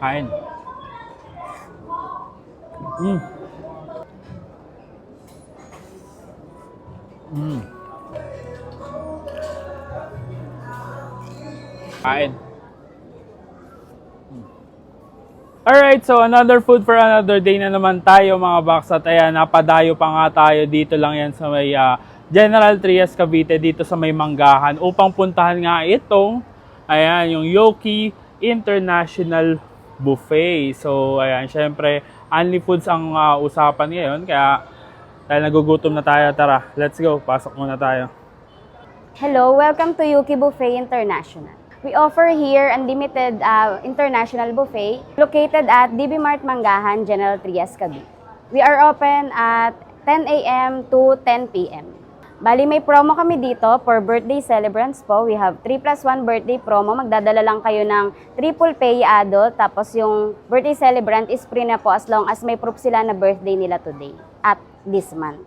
Kain. Mm. Mm. Kain. Alright, so another food for another day na naman tayo mga box. At ayan, napadayo pa nga tayo dito lang yan sa may General Trias, Cavite, dito sa may Manggahan upang puntahan nga itong, ayan, yung Yoki International Buffet. So ayan, syempre, only foods ang usapan ngayon. Kaya dahil nagugutom na tayo, tara, let's go, pasok muna tayo. Hello, welcome to Yoki Buffet International. We offer here unlimited international buffet located at DB Mart Manggahan, General Trias, Cavite. We are open at 10 a.m. to 10 p.m. Bali, may promo kami dito for birthday celebrants po. We have 3+1 birthday promo. Magdadala lang kayo ng triple pay adult. Tapos yung birthday celebrant is free na po as long as may proof sila na birthday nila today at this month.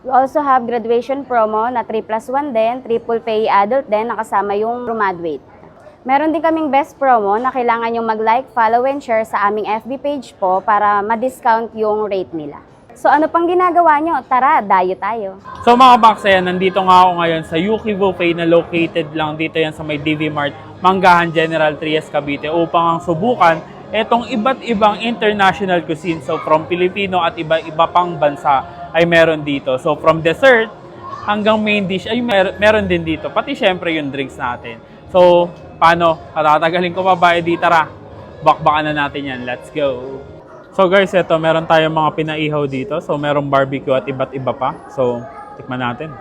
We also have graduation promo na 3+1 din, triple pay adult din, nakasama yung graduate. Meron din kaming best promo na kailangan yung mag-like, follow, and share sa aming FB page po para ma-discount yung rate nila. So ano pang ginagawa nyo? Tara, dayo tayo. So mga box, ayan, nandito nga ako ngayon sa Yoki Buffet na located lang dito yan sa may DB Mart, Manggahan, General Trias, Cavite upang ang subukan itong iba't ibang international cuisine. So from Filipino at iba-iba pang bansa ay meron dito. So from dessert hanggang main dish ay meron din dito. Pati syempre yung drinks natin. So paano? Patatagalin ko pa ba? Di tara, bakbakan na natin yan. Let's go! So guys, eto, meron tayong mga pinaihaw dito. So merong barbecue at iba't iba pa. So, tikman natin.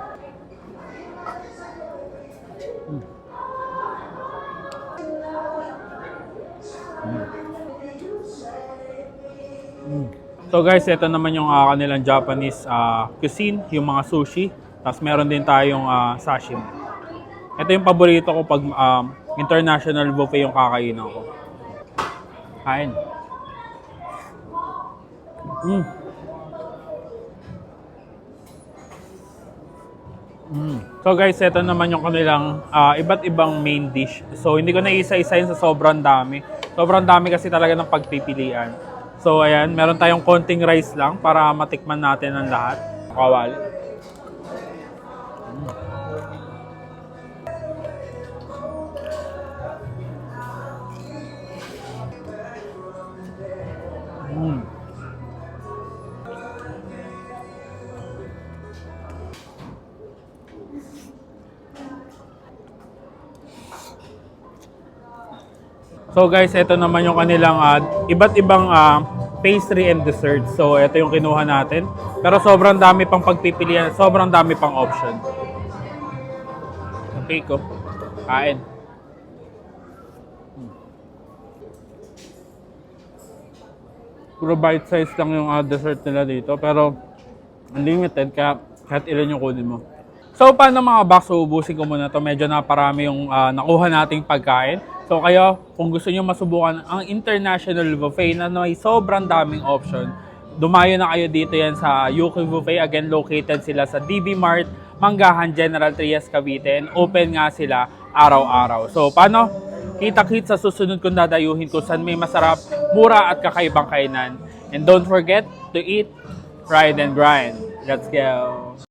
So guys, ito naman yung kanilang Japanese cuisine, yung mga sushi. Tapos meron din tayong sashimi. Ito yung paborito ko pag international buffet yung kakainan ko. Kain. So guys, ito naman yung kanilang iba't ibang main dish. So hindi ko na isa-isahin sa sobrang dami. Sobrang dami kasi talaga ng pagpipilian. So ayan, meron tayong konting rice lang para matikman natin ang lahat. Kawali. So guys, ito naman yung kanilang iba't ibang pastry and dessert. So ito yung kinuha natin. Pero sobrang dami pang pagpipilian, sobrang dami pang option. Okay ko. Kain. Puro bite size lang yung dessert nila dito. Pero unlimited, kaya kahit ilan yung kunin mo. So paano mga box, ubusin ko muna to. Medyo naparami yung nakuha nating pagkain. So kayo, kung gusto nyo masubukan ang international buffet na may sobrang daming option, dumayo na kayo dito yan sa Yoki Buffet. Again, located sila sa DB Mart, Manggahan, General Trias, Cavite. And open nga sila araw-araw. So paano? Kita-kit sa susunod kong dadayuhin kung saan may masarap, mura at kakaibang kainan. And don't forget to eat, ride, and grind. Let's go!